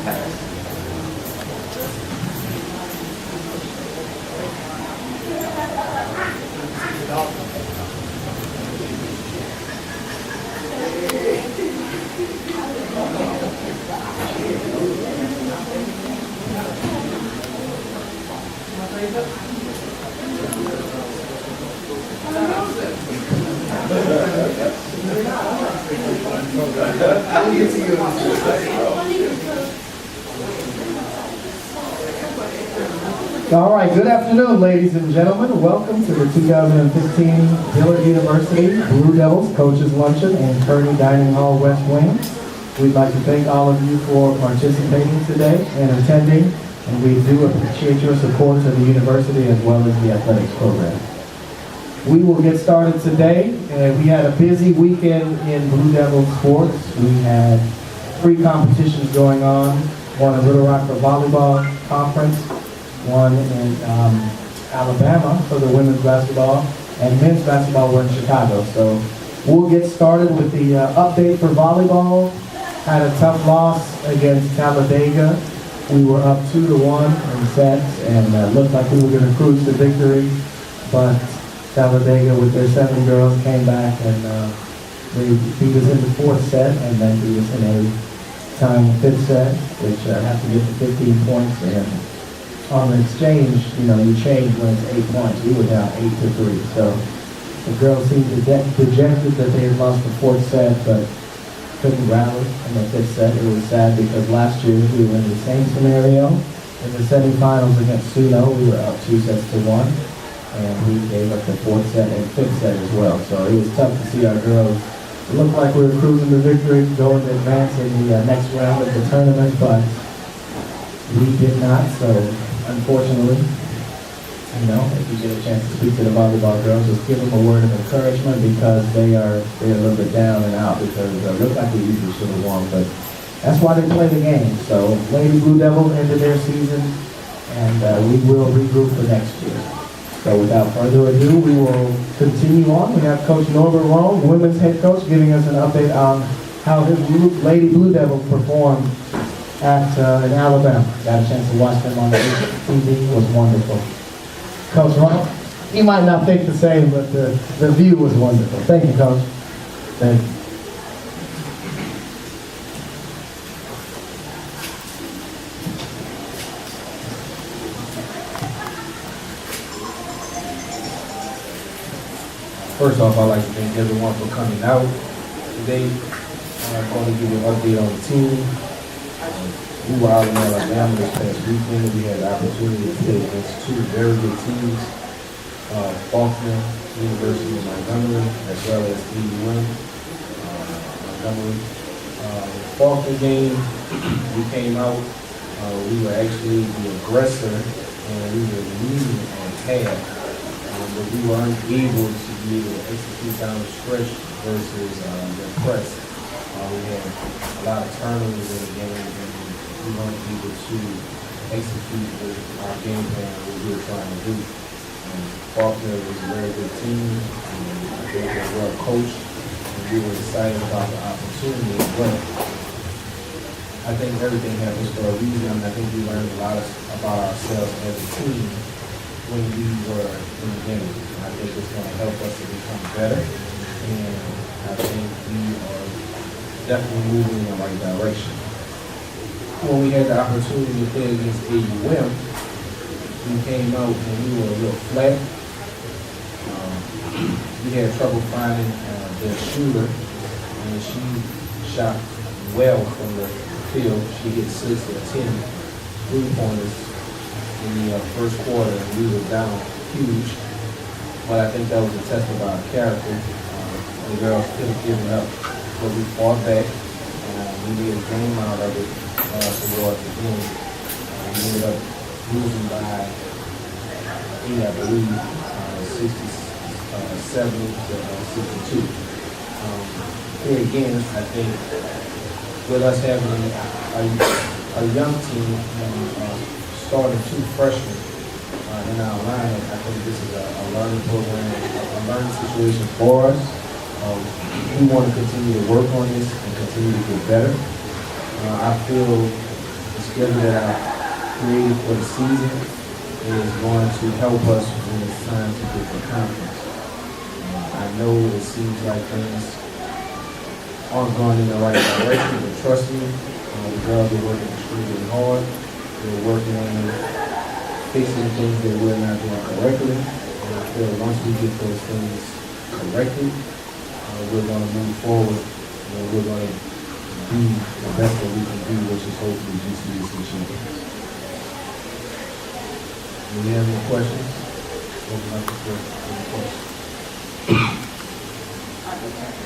pass. All right, good afternoon, ladies and gentlemen. Welcome to the 2015 Dillard University Blue Devils Coaches Luncheon in Kearney Dining Hall West Wing. We'd like to thank all of you for participating today and attending, and we do appreciate your support to the university as well as the athletics program. We will get started today, and we had a busy weekend in Blue Devils sports. We had 3 competitions going on, one in Little Rock for volleyball conference, one in Alabama for the women's basketball, and men's basketball were in Chicago. So we'll get started with the update for volleyball. Had a tough loss against Talladega. We were up 2-1 in sets and looked like we were going to cruise to victory, but Talladega with their 7 girls came back and they beat us in the 4th set and then beat us in a tying 5th set, which have to get to 15 points. And on the exchange, you change when it's 8 points. We were down 8-3. So the girls seemed dejected that they had lost the 4th set, but couldn't rally in the 5th set. It was sad because last year we were in the same scenario. In the semifinals against Suno, we were up 2-1, and we gave up the 4th set and 5th set as well. So it was tough to see our girls. It looked like we were cruising to victory, going to advance in the next round of the tournament, but we did not. So unfortunately, if you get a chance to speak to the volleyball girls, just give them a word of encouragement because they're a little bit down and out because it looked like we usually should have won, but that's why they play the game. So Lady Blue Devils ended their season, and we will regroup for next year. So without further ado, we will continue on. We have Coach Norbert Rome, women's head coach, giving us an update on how his Lady Blue Devils performed in Alabama. Got a chance to watch them on the TV. It was wonderful. Coach Rome, you might not think the same, but the view was wonderful. Thank you, Coach. Thank you. First off, I'd like to thank everyone for coming out today. I'm going to give you an update on the team. We were out in Alabama this past weekend. We had the opportunity to play against 2 very good teams, Faulkner University of Montgomery, as well as EUM Montgomery. The Faulkner game, we came out. We were actually the aggressor, and we were leading on half. But we were unable to be able to execute down the stretch versus their press. We had a lot of turnovers in the game, and we weren't able to execute our game plan, what we were trying to do. Faulkner was a very good team, and I think they were well coached, and we were excited about the opportunity. But I think everything happens for a reason. I think we learned a lot about ourselves as a team when we were in the game. I think it's going to help us to become better, and I think we are definitely moving in the right direction. When we had the opportunity to play against AUM, we came out and we were a little flat. We had trouble finding their shooter, and she shot well from the field. She hit 6 or 10 3-pointers in the first quarter, and we were down huge. But I think that was a test of our character. The girls could have given up, but we fought back. We made a game out of it towards the end. We ended up losing by 8, I believe, 67 to 62. Here again, I think with us having a young team and starting 2 freshmen in our lineup, I think this is a learning program, a learning situation for us. We want to continue to work on this and continue to get better. I feel the schedule that I created for the season is going to help us when it's time to get to conference. I know it seems like things aren't going in the right direction, but trust me, the girls are working extremely hard. They're working on fixing things that we're not doing correctly. And I feel once we get those things corrected, we're going to move forward and we're going to do the best that we can do, which is hopefully GCS and champions. Do you have any questions? Open up the floor for any questions.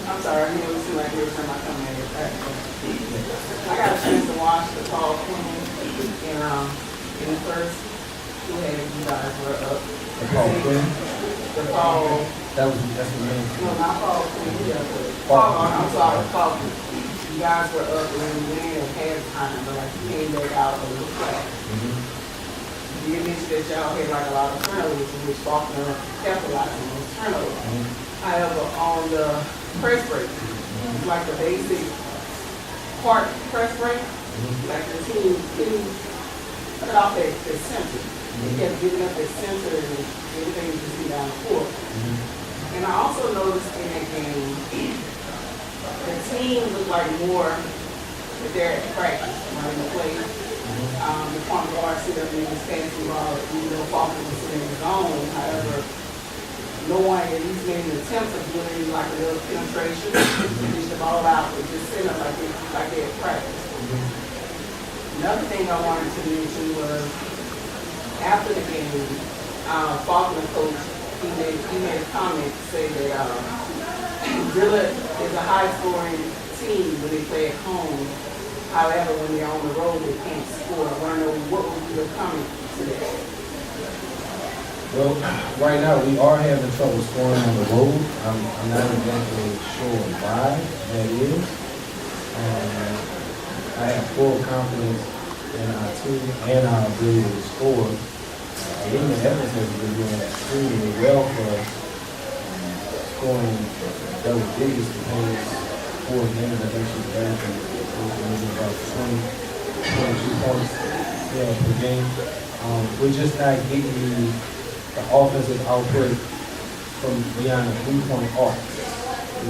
I'm sorry, I know it seems like every time I come in here, I got a chance to watch the fall queen, and in the first two halves, you guys were up. The fall queen? The fall. That's the main No, thing. not fall queen, I'm sorry, fall queen. You guys were up and then we went ahead of time, but like you came back out a little flat. You mentioned that y'all had like a lot of turnovers, in which Faulkner capitalized on those turnovers. However, on the press break, like the basic part press break, like the team didn't cut off that center. They kept giving up that center and everything was just down the court. And I also noticed in that game, the team looked like more that they're at practice, running the play. The point guard sit up in his fancy ball, even though Faulkner was sitting in his zone. However, no one at least made an attempt of doing like a little penetration, finish the ball out, but just sit up like they had practice. Another thing I wanted to mention was after the game, Faulkner coach, he made a comment to say that Bleu is a high scoring team when they play at home. However, when they're on the road, they can't score. I want to know what would be the comment to that. Well, right now we are having trouble scoring on the road. I'm not exactly sure why that is. I have full confidence in our team and our ability to score. Even Evans has been doing extremely well for us, scoring double digits the past 4 games. I think she's averaging about 22 points per game. We're just not getting the offensive output from beyond the 3-point arc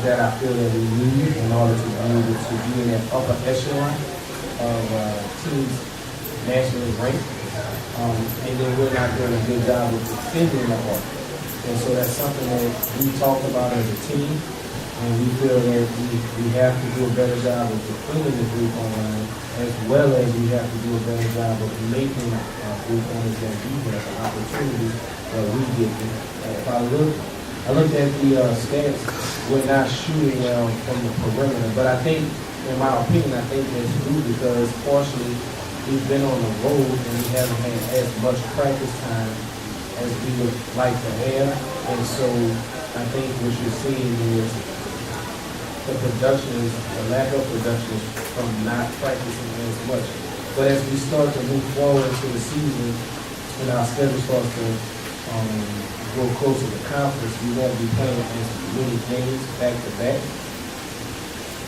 that I feel that we need in order to be able to be in that upper echelon of teams nationally ranked. And then we're not doing a good job of defending the arc. And so that's something that we talked about as a team. And we feel that we have to do a better job of defending the 3-point line, as well as we have to do a better job of making 3-pointers that we have an opportunity that we get there. If I looked at the stats, we're not shooting well from the perimeter. But I think, in my opinion, I think that's due because partially we've been on the road and we haven't had as much practice time as we would like to have. And so I think what you're seeing is the lack of production is from not practicing as much. But as we start to move forward into the season and our schedule starts to go closer to conference, we won't be playing as many games back to back.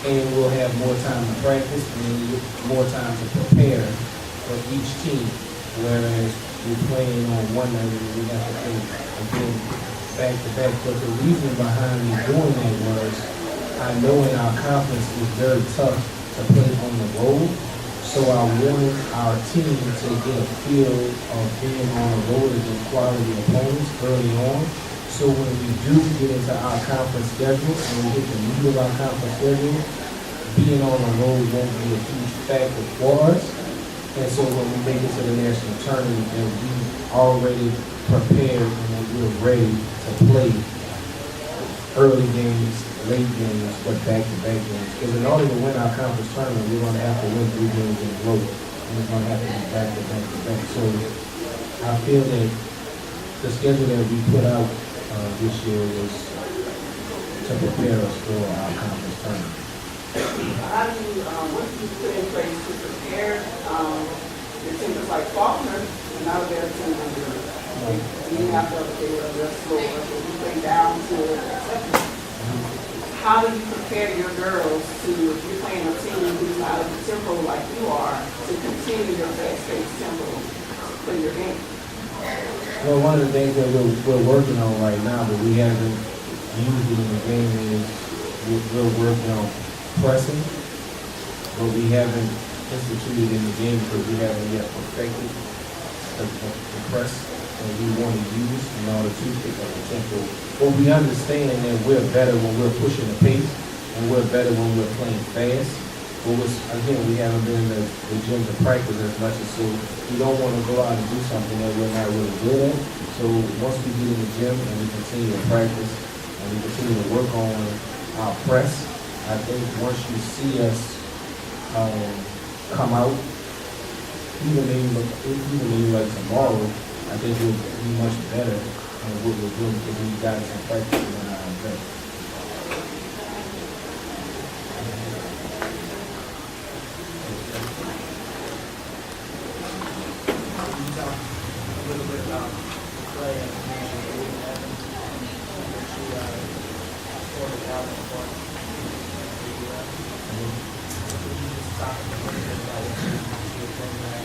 And we'll have more time to practice and more time to prepare for each team. Whereas we're playing on one night and we have to play again back to back. But the reason behind me doing that was I know in our conference it's very tough to play on the road, so I wanted our team to get a feel of being on the road against quality opponents early on. So when we do get into our conference schedule and we hit the meat of our conference schedule, being on the road won't be a huge factor for us. And so when we make it to the national tournament, then we already prepared and we're ready to play early games, late games, but back-to-back games. Because in order to win our conference tournament, we're going to have to win 3 games in a row. And it's going to have to be back-to-back. So I feel that the schedule that we put out this year was to prepare us for our conference tournament. How do you, what do you put in place to prepare your team? It's like Faulkner, and now they're a team in Europe. You have to update their slower, so you play down to acceptance. how do you prepare your girls to, if you're playing a team who's not at the tempo like you are, to continue your fast-paced tempo for your game? Well, one of the things that we're working on right now, but we haven't used it in the game, is we're working on pressing, but we haven't instituted in the game because we haven't yet perfected the press that we want to use in order to pick up the tempo. But we understand that we're better when we're pushing the pace, and we're better when we're playing fast. But again, we haven't been in the gym to practice as much, and so we don't want to go out and do something that we're not really good at. So once we get in the gym and we continue to practice and we continue to work on our press, I think once you see us come out, even maybe like tomorrow, I think we'll be much better than what we're doing because we got some practice in our best. A little bit about Bleu and Evans. She scored 1,000 points. Could you just talk a little bit about what she was doing there?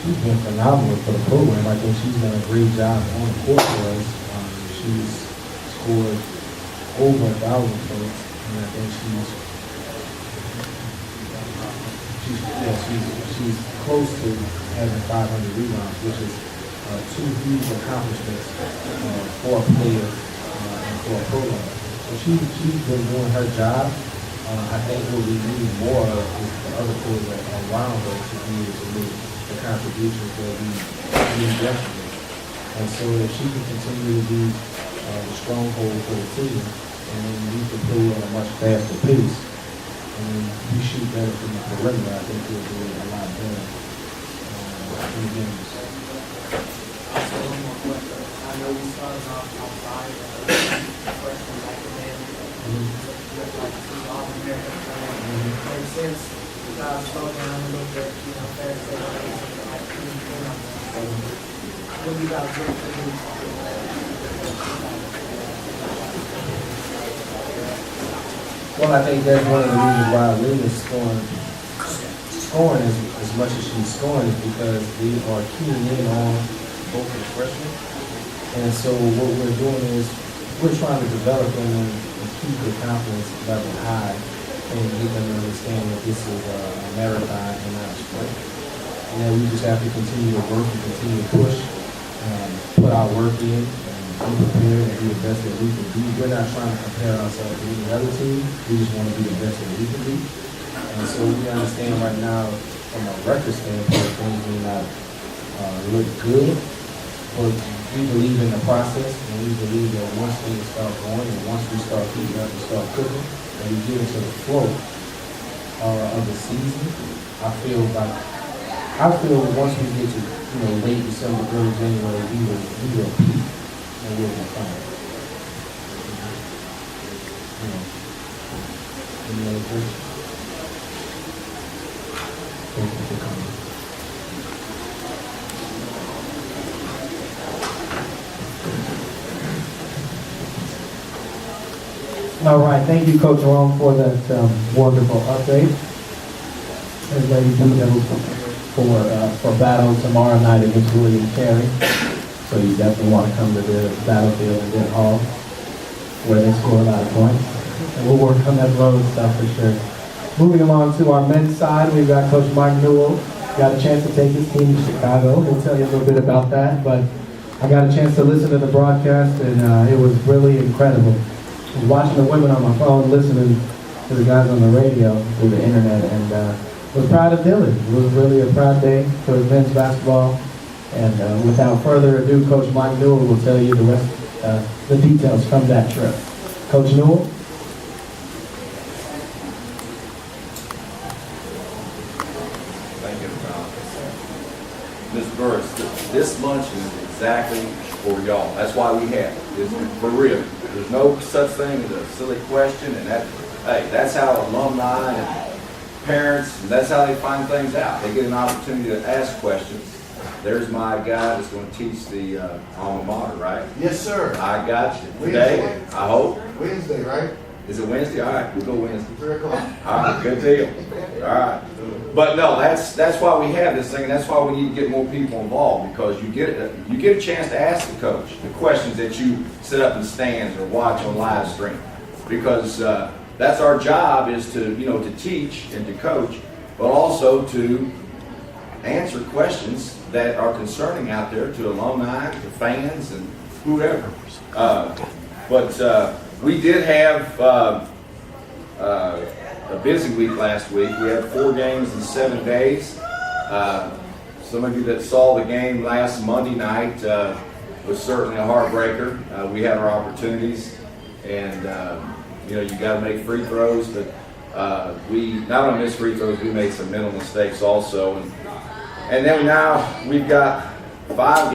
She's been phenomenal for the program. I think she's done a great job on the court for us. She's scored over 1,000 points, and I think she's close to having 500 rebounds, which is two huge accomplishments for a player and for a program. So she's been doing her job. I think what we need more of is the other players around her to be able to make the contributions that we need yesterday. And so if she can continue to be the stronghold for the team, and then we can play at a much faster pace, and we shoot better from the perimeter, I think we'll do a lot better in the games. Also, one more question. I know we started off on fire, freshman back then. Looked like she was all American player. And since you guys slowed down a little bit, fair to say, like, what do you guys look to do? Well, I think that's one of the reasons why Lena's scoring as much as she's scoring is because we are keying in on both of the freshmen. And so what we're doing is we're trying to develop them and keep their confidence level high and get them to understand that this is a marathon and not a sprint. And then we just have to continue to work and continue to push, put our work in, and be prepared and be the best that we can be. We're not trying to compare ourselves to any other team. We just want to be the best that we can be. And so we understand right now, from a record standpoint, things may not look good, but we believe in the process, and we believe that once things start going, and once we start heating up and start cooking, and we get into the flow of the season, I feel once we get to late December, early January, we will peak and we'll be fine. Any other questions? Thank you for coming. All right, thank you, Coach Long, for that wonderful update. As ladies do know, for battle tomorrow night against William Carey. So you definitely want to come to the battlefield in Denton Hall, where they score a lot of points. And we'll work on that road stuff for sure. Moving along to our men's side, we've got Coach Mike Newell. Got a chance to take his team to Chicago. He'll tell you a little bit about that, but I got a chance to listen to the broadcast, and it was really incredible. I was watching the women on my phone, listening to the guys on the radio through the internet, and was proud of Dylan. It was really a proud day for men's basketball. And without further ado, Coach Mike Newell will tell you the rest, the details from that trip. Coach Newell? Thank you, Ms. Burris. This luncheon is exactly for y'all. That's why we have it. It's for real. There's no such thing as a silly question, and that's how alumni and parents, and that's how they find things out. They get an opportunity to ask questions, there's my guy that's going to teach the alma mater, right? Yes, sir. I got you. Today, I hope. Wednesday, right? Is it Wednesday? All right, we'll go Wednesday. 3 o'clock. All right, good deal. All right. But no, that's why we have this thing, and that's why we need to get more people involved, because you get a chance to ask the coach the questions that you sit up in the stands or watch on live stream, because that's our job, is to to teach and to coach, but also to answer questions that are concerning out there to alumni, to fans, and whoever. But we did have a busy week last week. We had 4 games in 7 days. Some of you that saw the game last Monday night was certainly a heartbreaker. We had our opportunities, and you got to make free throws, but we not only missed free throws, we made some mental mistakes also. And then now we've got 5